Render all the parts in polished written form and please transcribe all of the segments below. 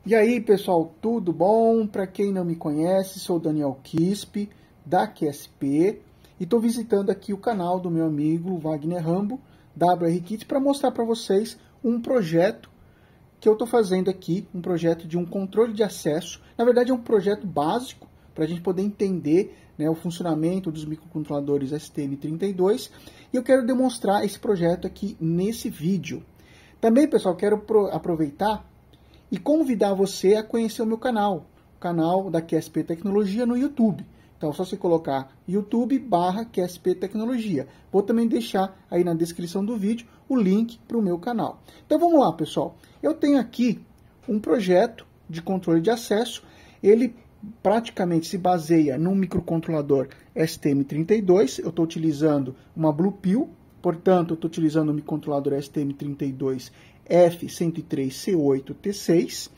E aí, pessoal, tudo bom? Para quem não me conhece, sou Daniel Quispe, da QSP, e estou visitando aqui o canal do meu amigo Wagner Rambo, WR Kits, para mostrar para vocês um projeto que eu estou fazendo aqui, um projeto de um controle de acesso. Na verdade, é um projeto básico para a gente poder entender, né, o funcionamento dos microcontroladores STM32, e eu quero demonstrar esse projeto aqui nesse vídeo. Também, pessoal, quero aproveitar e convidar você a conhecer o meu canal, o canal da QSP Tecnologia no YouTube. Então é só você colocar YouTube/QSP Tecnologia. Vou também deixar aí na descrição do vídeo o link para o meu canal. Então vamos lá, pessoal. Eu tenho aqui um projeto de controle de acesso. Ele praticamente se baseia num microcontrolador STM32. Eu estou utilizando uma Blue Pill, portanto eu estou utilizando o microcontrolador STM32 F103C8T6,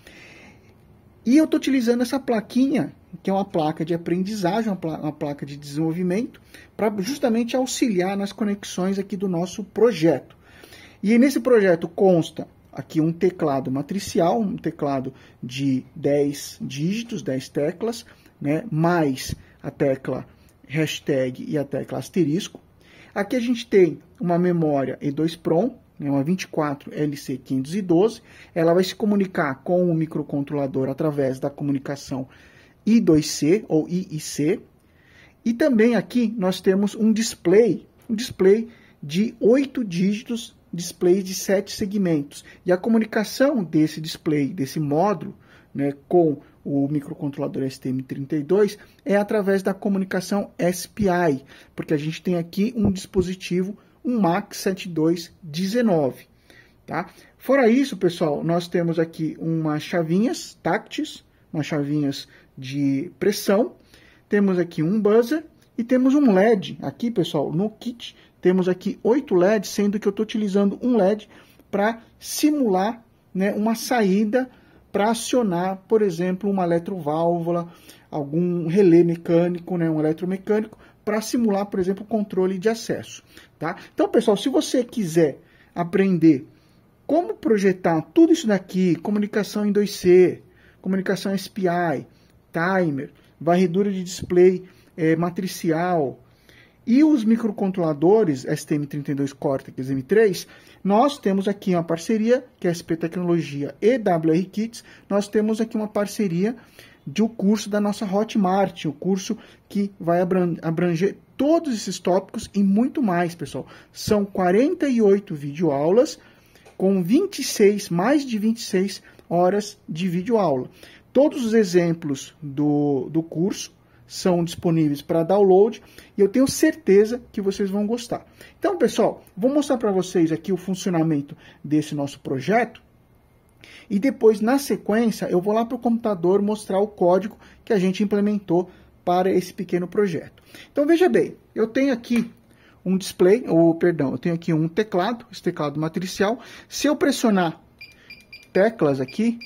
e eu estou utilizando essa plaquinha, que é uma placa de aprendizagem, uma placa de desenvolvimento, para justamente auxiliar nas conexões aqui do nosso projeto. E nesse projeto consta aqui um teclado matricial, um teclado de 10 dígitos, 10 teclas, né, mais a tecla hashtag e a tecla asterisco. Aqui a gente tem uma memória E2PROM, uma 24LC512, ela vai se comunicar com o microcontrolador através da comunicação I2C ou IIC, e também aqui nós temos um display de 8 dígitos, display de 7 segmentos, e a comunicação desse display, desse módulo, né, com o microcontrolador STM32 é através da comunicação SPI, porque a gente tem aqui um dispositivo, um MAX7219, tá? Fora isso, pessoal, nós temos aqui umas chavinhas tácteis, umas chavinhas de pressão, temos aqui um buzzer e temos um LED. Aqui, pessoal, no kit, temos aqui 8 LEDs, sendo que eu estou utilizando um LED para simular, né, uma saída para acionar, por exemplo, uma eletroválvula, algum relé mecânico, né, um eletromecânico, para simular, por exemplo, o controle de acesso. Tá? Então, pessoal, se você quiser aprender como projetar tudo isso daqui, comunicação em 2C, comunicação SPI, timer, varredura de display matricial e os microcontroladores STM32 Cortex M3, nós temos aqui uma parceria, que é a SP Tecnologia e WR Kits, nós temos aqui uma parceria de um curso da nossa Hotmart, o curso que vai abranger todos esses tópicos e muito mais, pessoal. São 48 videoaulas com mais de 26 horas de videoaula. Todos os exemplos do curso são disponíveis para download e eu tenho certeza que vocês vão gostar. Então, pessoal, vou mostrar para vocês aqui o funcionamento desse nosso projeto. E depois, na sequência, eu vou lá para o computador mostrar o código que a gente implementou para esse pequeno projeto. Então, veja bem, eu tenho aqui um display, eu tenho aqui um teclado, esse teclado matricial. Se eu pressionar teclas aqui,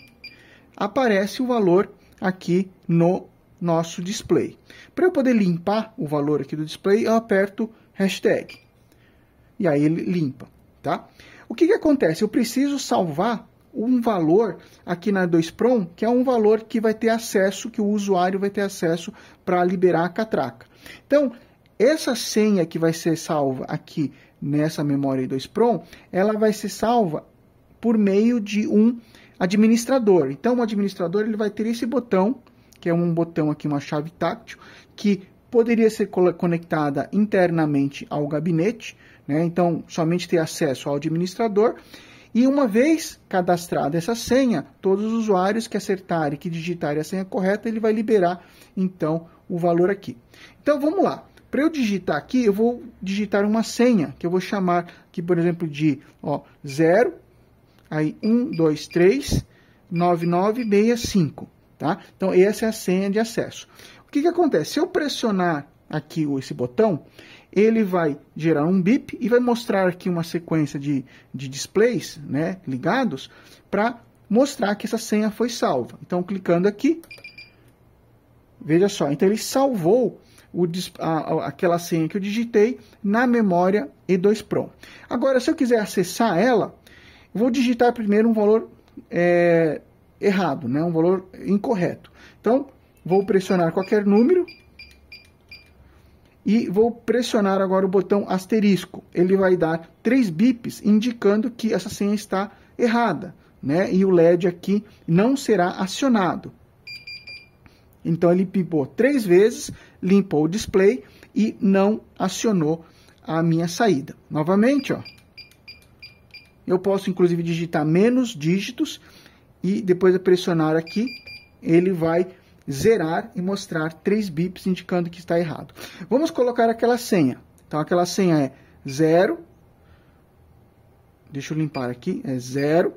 aparece o valor aqui no nosso display. Para eu poder limpar o valor aqui do display, eu aperto hashtag. E aí ele limpa, tá? O que acontece? Eu preciso salvar um valor aqui na E2PROM, que é um valor que vai ter acesso, que o usuário vai ter acesso para liberar a catraca. Então, essa senha que vai ser salva aqui nessa memória E2PROM, ela vai ser salva por meio de um administrador. Então, o administrador ele vai ter esse botão, que é um botão aqui, uma chave táctil, que poderia ser conectada internamente ao gabinete, né? Então, somente ter acesso ao administrador. E uma vez cadastrada essa senha, todos os usuários que acertarem, que digitarem a senha correta, ele vai liberar, então, o valor aqui. Então, vamos lá. Para eu digitar aqui, eu vou digitar uma senha, que eu vou chamar aqui, por exemplo, de 0, aí 1239965, tá? Então, essa é a senha de acesso. O que acontece? Se eu pressionar aqui esse botão, ele vai gerar um bip e vai mostrar aqui uma sequência de displays, né, ligados, para mostrar que essa senha foi salva. Então, clicando aqui, veja só, então ele salvou aquela senha que eu digitei na memória E2PROM. Agora, se eu quiser acessar ela, vou digitar primeiro um valor errado, né? Um valor incorreto. Então, vou pressionar qualquer número e vou pressionar agora o botão asterisco. Ele vai dar 3 bips, indicando que essa senha está errada, né? E o LED aqui não será acionado. Então, ele pipou 3 vezes, limpou o display e não acionou a minha saída. Novamente, ó, eu posso, inclusive, digitar menos dígitos e depois de pressionar aqui, ele vai zerar e mostrar 3 bips indicando que está errado. Vamos colocar aquela senha. Então, aquela senha é 0, deixa eu limpar aqui, é 0,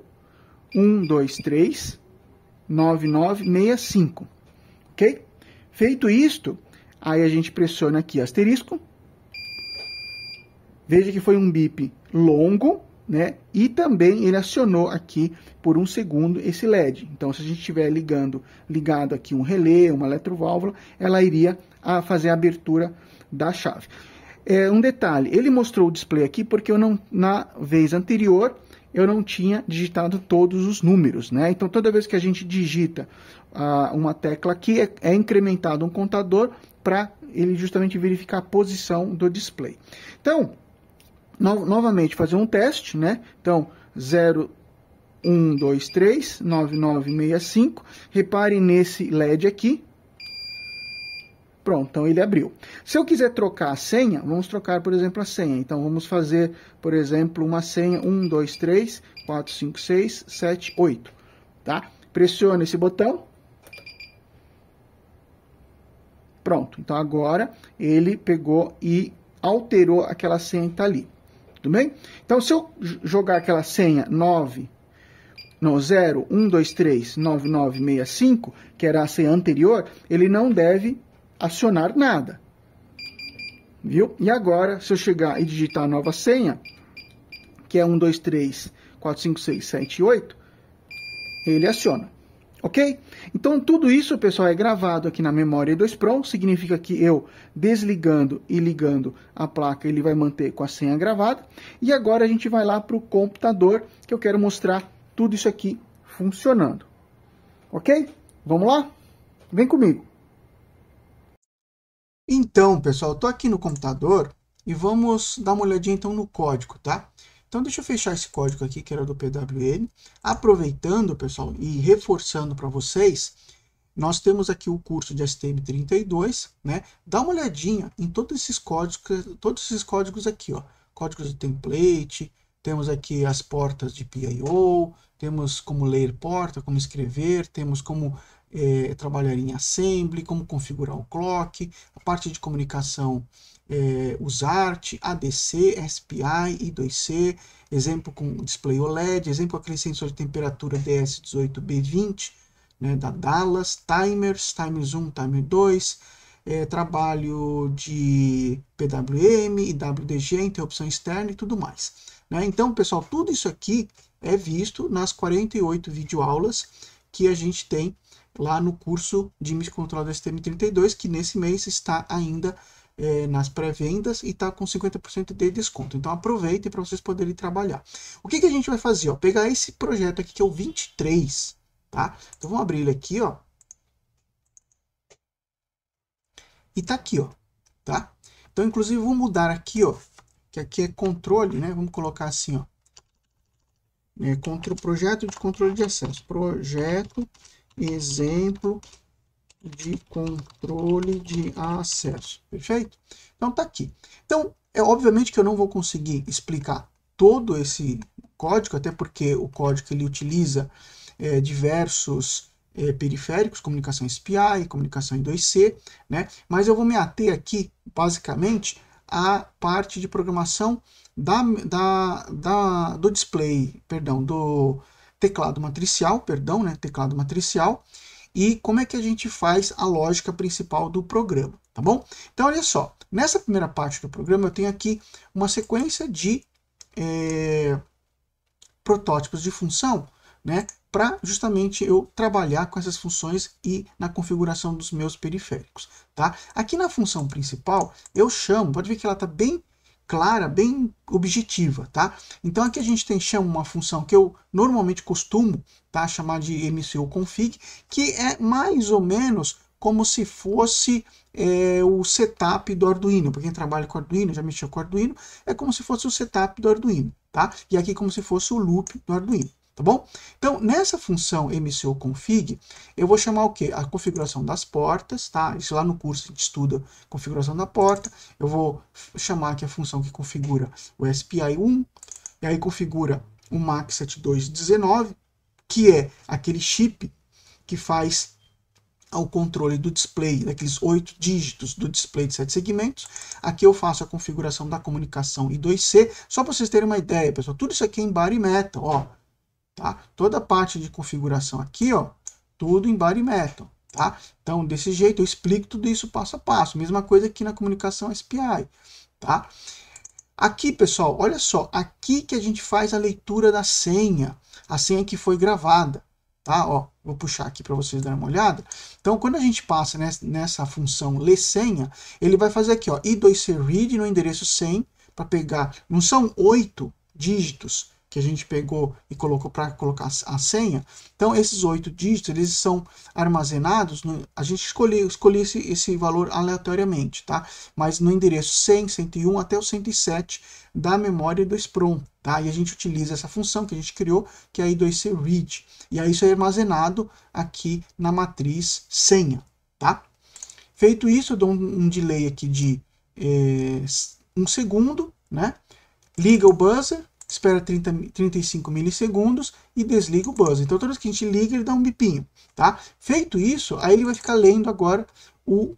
1, 2, 3, 9965, ok? Feito isto, aí a gente pressiona aqui asterisco. Veja que foi um bip longo, né? E também ele acionou aqui por 1 segundo esse LED. Então, se a gente estiver ligado aqui um relé, uma eletroválvula, ela iria fazer a abertura da chave. Um detalhe, ele mostrou o display aqui porque na vez anterior eu não tinha digitado todos os números, né? Então, toda vez que a gente digita uma tecla aqui, é incrementado um contador para ele justamente verificar a posição do display. Então, novamente, fazer um teste, né? Então, 0, 1, 2, 3, 9965. Repare nesse LED aqui. Pronto, então ele abriu. Se eu quiser trocar a senha, vamos trocar, por exemplo, a senha. Então, vamos fazer, por exemplo, uma senha 1, 2, 3, 4, 5, 6, 7, 8. Tá? Pressione esse botão. Pronto, então agora ele pegou e alterou aquela senha que está ali. Tudo bem? Então, se eu jogar aquela senha 0, 1, 2, 3, 9965, que era a senha anterior, ele não deve acionar nada. Viu? E agora, se eu chegar e digitar a nova senha, que é 1, 2, 3, 4, 5, 6, 7, 8, ele aciona. Ok? Então, tudo isso, pessoal, é gravado aqui na memória do ESPROM. Significa que eu, desligando e ligando a placa, ele vai manter com a senha gravada. E agora a gente vai lá para o computador, que eu quero mostrar tudo isso aqui funcionando. Ok? Vamos lá? Vem comigo. Então, pessoal, eu estou aqui no computador e vamos dar uma olhadinha então no código, tá? Então, deixa eu fechar esse código aqui, que era do PWM. Aproveitando, pessoal, e reforçando para vocês, nós temos aqui o curso de STM32, né? Dá uma olhadinha em todos esses códigos aqui, ó. Códigos de template, temos aqui as portas de PIO, temos como ler porta, como escrever, temos como trabalhar em assembly, como configurar o clock, a parte de comunicação, USART, ADC, SPI, I2C, exemplo com display OLED, exemplo com aquele sensor de temperatura DS18B20, né, da Dallas, timers, timer 1, timer 2, trabalho de PWM, IWDG, interrupção externa e tudo mais. Né? Então, pessoal, tudo isso aqui é visto nas 48 videoaulas que a gente tem lá no curso de microcontrolador da STM32, que nesse mês está ainda nas pré-vendas e está com 50% de desconto. Então aproveitem para vocês poderem trabalhar. O que a gente vai fazer? Ó, pegar esse projeto aqui que é o 23, tá? Então vamos abrir ele aqui, ó. E tá aqui, ó, tá? Então inclusive vou mudar aqui, ó, que aqui é controle, né? Vamos colocar assim, ó. Projeto de controle de acesso. Projeto exemplo de controle de acesso, perfeito? Então tá aqui. Então, obviamente que eu não vou conseguir explicar todo esse código, até porque o código ele utiliza diversos periféricos, comunicação SPI, comunicação I2C, né? Mas eu vou me ater aqui, basicamente, à parte de programação do display, perdão, do teclado matricial, teclado matricial, e como é que a gente faz a lógica principal do programa, tá bom? Então, olha só, nessa primeira parte do programa eu tenho aqui uma sequência de protótipos de função, né, para justamente eu trabalhar com essas funções e na configuração dos meus periféricos, tá? Aqui na função principal, eu chamo, pode ver que ela está bem clara, bem objetiva, tá? Então aqui a gente chama uma função que eu normalmente costumo, tá, chamar de MCUconfig, que é mais ou menos como se fosse o setup do Arduino. Para quem trabalha com Arduino, já mexeu com Arduino, é como se fosse o setup do Arduino, tá? E aqui como se fosse o loop do Arduino. Tá bom? Então, nessa função MCUconfig, eu vou chamar o quê? A configuração das portas, tá? Isso lá no curso a gente estuda configuração da porta. Eu vou chamar aqui a função que configura o SPI1, e aí configura o MAX7219, que é aquele chip que faz o controle do display, daqueles 8 dígitos do display de 7 segmentos. Aqui eu faço a configuração da comunicação I2C, só para vocês terem uma ideia, pessoal. Tudo isso aqui é em Bare Metal, ó. Tá? Toda a parte de configuração aqui, ó, tudo em Bare Metal, tá? Então, desse jeito, eu explico tudo isso passo a passo. Mesma coisa aqui na comunicação SPI, tá? Aqui, pessoal, olha só, aqui que a gente faz a leitura da senha, a senha que foi gravada, tá? Ó, vou puxar aqui para vocês darem uma olhada. Então, quando a gente passa nessa função ler senha, ele vai fazer aqui, ó, I2C read no endereço 100 para pegar, não são 8 dígitos que a gente pegou e colocou para colocar a senha. Então, esses 8 dígitos, eles são armazenados, a gente escolheu esse valor aleatoriamente, tá? Mas no endereço 100, 101 até o 107 da memória do ESPROM, tá? E a gente utiliza essa função que a gente criou, que é a I2C read. E aí isso é armazenado aqui na matriz senha, tá? Feito isso, eu dou um delay aqui de 1 segundo, né? Liga o buzzer, espera 35 milissegundos e desliga o buzzer. Então, toda vez que a gente liga, ele dá um bipinho, tá? Feito isso, aí ele vai ficar lendo agora o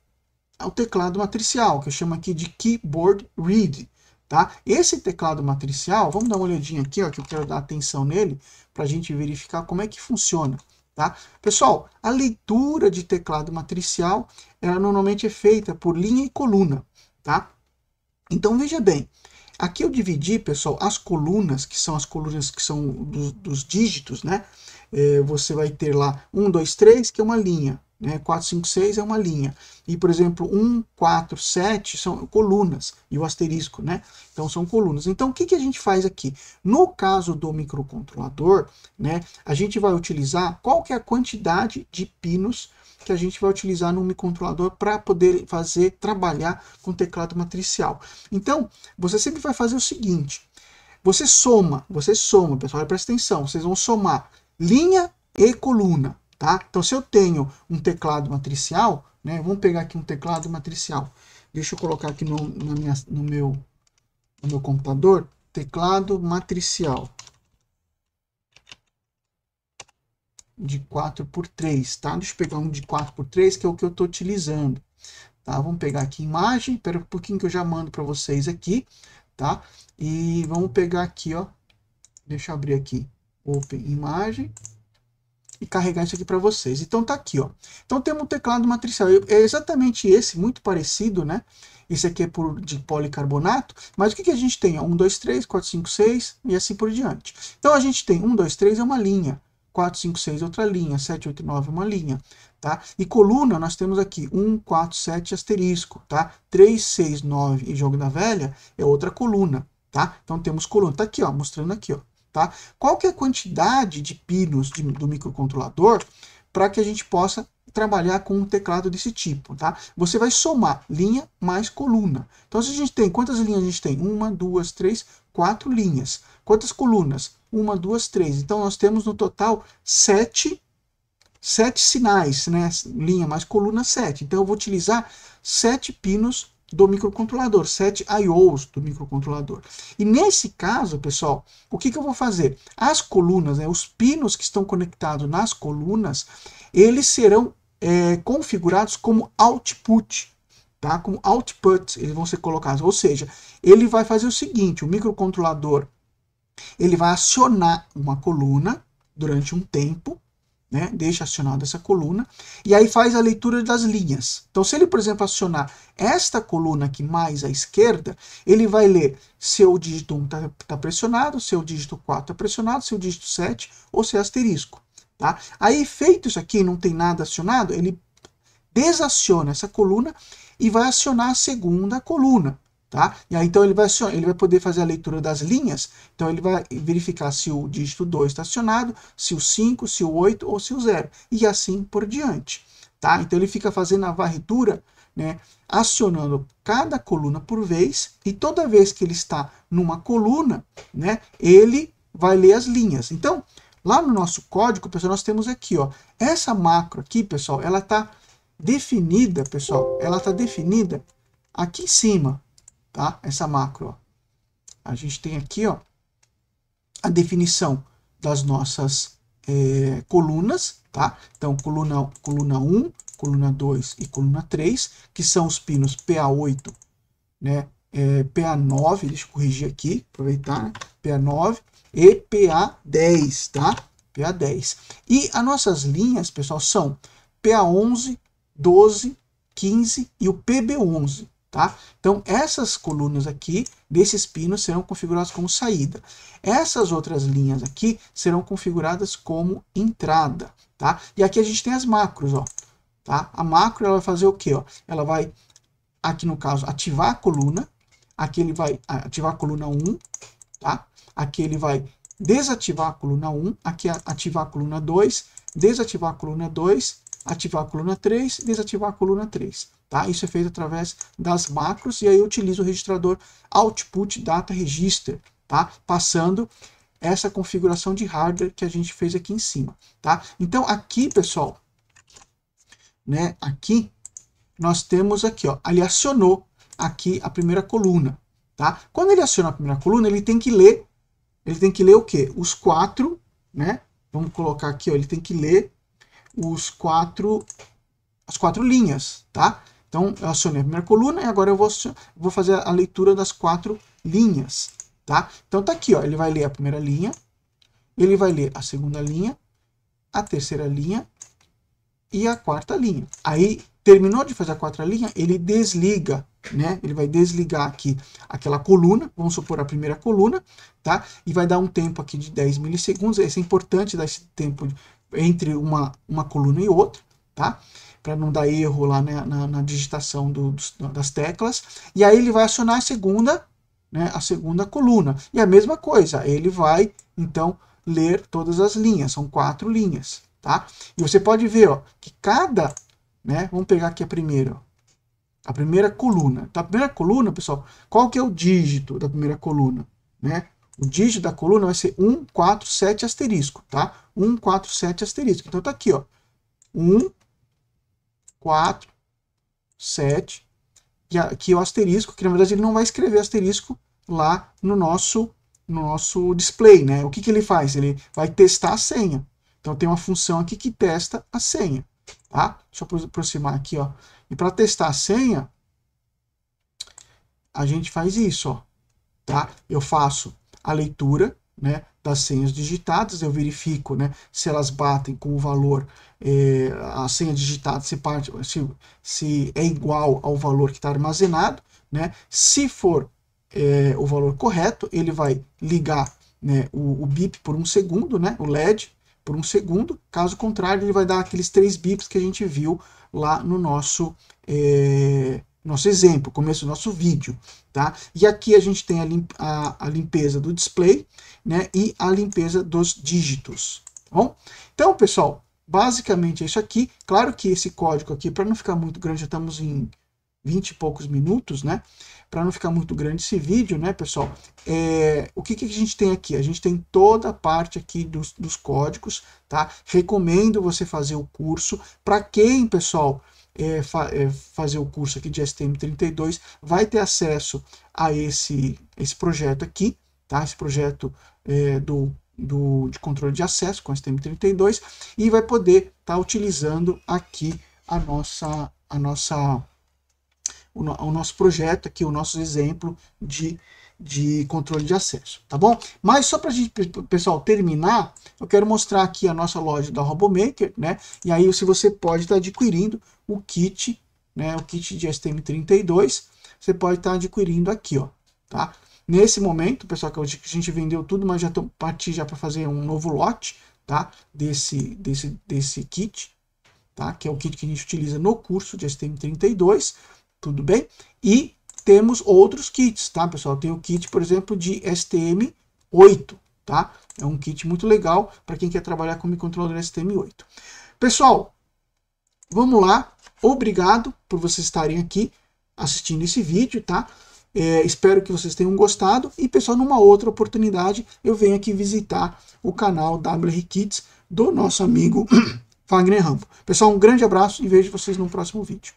teclado matricial, que eu chamo aqui de Keyboard Read, tá? Esse teclado matricial, vamos dar uma olhadinha aqui, ó, que eu quero dar atenção nele, para a gente verificar como é que funciona, tá? Pessoal, a leitura de teclado matricial, ela normalmente é feita por linha e coluna, tá? Então, veja bem, aqui eu dividi, pessoal, as colunas, que são dos dígitos, né? Você vai ter lá 1, 2, 3, que é uma linha, né? 4, 5, 6 é uma linha. E, por exemplo, 1, 4, 7 são colunas, e o asterisco, né? Então, são colunas. Então, o que a gente faz aqui? No caso do microcontrolador, né, a gente vai utilizar qual que é a quantidade de pinos que a gente vai utilizar no microcontrolador para poder trabalhar com teclado matricial. Então, você sempre vai fazer o seguinte, você soma, pessoal, presta atenção, vocês vão somar linha e coluna, tá? Então, se eu tenho um teclado matricial, né, vamos pegar aqui um teclado matricial, deixa eu colocar aqui no meu computador, teclado matricial de 4x3, tá? Deixa eu pegar um de 4x3, que é o que eu estou utilizando, tá? Vamos pegar aqui imagem, espera um pouquinho que eu já mando para vocês aqui, tá? E vamos pegar aqui, ó, deixa eu abrir aqui, Open Imagem, e carregar isso aqui para vocês. Então tá aqui, ó. Então temos um teclado matricial, é exatamente esse, muito parecido, né? Esse aqui é de policarbonato, mas o que a gente tem? 1, 2, 3, 4, 5, 6 e assim por diante. Então a gente tem 1, 2, 3 é uma linha, 4, 5, 6 outra linha, 7, 8, 9 uma linha, tá? E coluna nós temos aqui 1, 4, 7 asterisco, tá? 3, 6, 9 e jogo da velha é outra coluna, tá? Então temos coluna, tá aqui, ó, mostrando aqui, ó, tá? Qual que é a quantidade de pinos do microcontrolador para que a gente possa trabalhar com um teclado desse tipo, tá? Você vai somar linha mais coluna. Então, se a gente tem, quantas linhas a gente tem? 1, 2, 3, 4 linhas. Quantas colunas? 1, 2, 3. Então, nós temos no total 7 sinais, né? Linha mais coluna, 7. Então, eu vou utilizar 7 pinos do microcontrolador, 7 I/Os do microcontrolador. E nesse caso, pessoal, o que eu vou fazer? As colunas, né, os pinos que estão conectados nas colunas, eles serão configurados como output, tá? Como output, eles vão ser colocados. Ou seja, ele vai fazer o seguinte, o microcontrolador, ele vai acionar uma coluna durante um tempo, né? Deixa acionada essa coluna, e aí faz a leitura das linhas. Então, se ele, por exemplo, acionar esta coluna aqui mais à esquerda, ele vai ler se o dígito 1 está pressionado, se o dígito 4 está pressionado, se o dígito 7 ou se é asterisco. Tá? Aí, feito isso aqui, não tem nada acionado, ele desaciona essa coluna e vai acionar a segunda coluna. tá? E aí então ele vai poder fazer a leitura das linhas, então ele vai verificar se o dígito 2 está acionado, se o 5, se o 8 ou se o 0, e assim por diante, tá? Então ele fica fazendo a varredura, né, acionando cada coluna por vez, e toda vez que ele está numa coluna, né, ele vai ler as linhas. Então, lá no nosso código, pessoal, nós temos aqui, ó, essa macro aqui, pessoal, ela está definida, pessoal, ela está definida aqui em cima, tá? Essa macro, ó. A gente tem aqui, ó, a definição das nossas colunas, tá? Então, coluna 1, coluna 2 e coluna 3, que são os pinos PA8, né? PA9, deixa eu corrigir aqui, aproveitar, né? PA9 e PA10, tá? PA10. E as nossas linhas, pessoal, são PA11, 12, 15 e o PB11, tá? Então, essas colunas aqui, desses pinos, serão configuradas como saída. Essas outras linhas aqui serão configuradas como entrada, tá? E aqui a gente tem as macros, ó, tá? A macro, ela vai fazer o quê, ó? Ela vai, aqui no caso, ativar a coluna, aqui ele vai ativar a coluna 1, tá? Aqui ele vai desativar a coluna 1, aqui ativar a coluna 2, desativar a coluna 2, ativar a coluna 3, desativar a coluna 3. Tá? Isso é feito através das macros, e aí eu utilizo o registrador Output Data Register, tá? Passando essa configuração de hardware que a gente fez aqui em cima. Tá? Então aqui, pessoal, né, aqui nós temos aqui, ó, ele acionou aqui a primeira coluna. Tá? Quando ele aciona a primeira coluna, ele tem que ler o quê? Os 4, né? Vamos colocar aqui, ó, ele tem que ler as quatro linhas, tá? Então, eu acionei a primeira coluna e agora eu vou fazer a leitura das 4 linhas, tá? Então, tá aqui, ó, ele vai ler a primeira linha, ele vai ler a segunda linha, a terceira linha e a quarta linha. Aí, terminou de fazer a quarta linha, ele desliga, né? Ele vai desligar aqui aquela coluna, vamos supor a primeira coluna, tá? E vai dar um tempo aqui de 10 milissegundos, isso é importante dar esse tempo entre uma coluna e outra, tá? Para não dar erro lá, né, na digitação das teclas. E aí ele vai acionar a segunda, né, a segunda coluna. E a mesma coisa, ele vai, então, ler todas as linhas, são 4 linhas, tá? E você pode ver, ó, que cada, né, vamos pegar aqui a primeira, ó, a primeira coluna. Então, a primeira coluna, pessoal, qual que é o dígito da primeira coluna, né? O dígito da coluna vai ser 1, 4, 7 asterisco, tá? 1, 4, 7 asterisco. Então tá aqui, ó. 1, 4, 7. E aqui o asterisco, que na verdade ele não vai escrever asterisco lá no nosso display, né? O que ele faz? Ele vai testar a senha. Então tem uma função aqui que testa a senha, tá? Deixa eu aproximar aqui, ó. E para testar a senha, a gente faz isso, ó, tá? Eu faço a leitura, né, das senhas digitadas, eu verifico, né, se elas batem com o valor, a senha digitada, se é igual ao valor que está armazenado, né? Se for o valor correto, ele vai ligar, né, o bip por 1 segundo, né, o LED por 1 segundo, caso contrário ele vai dar aqueles 3 bips que a gente viu lá no nosso exemplo, começo do nosso vídeo, tá? E aqui a gente tem a limpeza do display, né, e a limpeza dos dígitos, tá bom? Então, pessoal, basicamente é isso aqui. Claro que esse código aqui, para não ficar muito grande, já estamos em 20 e poucos minutos, né? Para não ficar muito grande esse vídeo, né, pessoal? O que a gente tem aqui? A gente tem toda a parte aqui dos códigos, tá? Recomendo você fazer o curso. Para quem, pessoal, fazer o curso aqui de STM32, vai ter acesso a esse projeto aqui, tá? Esse projeto de controle de acesso com STM32, e vai poder estar utilizando aqui o nosso projeto aqui, o nosso exemplo de controle de acesso, tá bom? Mas só para a gente, pessoal, terminar, eu quero mostrar aqui a nossa loja da RoboMaker, né? E aí se você pode estar adquirindo o kit, né? O kit de STM32, você pode estar adquirindo aqui, ó, tá? Nesse momento, pessoal, que a gente vendeu tudo, mas já estou partindo já para fazer um novo lote, tá? Desse kit, tá? Que é o kit que a gente utiliza no curso de STM32, tudo bem? E temos outros kits, tá, pessoal? Tem o kit, por exemplo, de STM8, tá? É um kit muito legal para quem quer trabalhar com microcontroller STM8. Pessoal, vamos lá. Obrigado por vocês estarem aqui assistindo esse vídeo, tá? Espero que vocês tenham gostado. E, pessoal, numa outra oportunidade, eu venho aqui visitar o canal WR Kids do nosso amigo Wagner Rambo. Pessoal, um grande abraço e vejo vocês no próximo vídeo.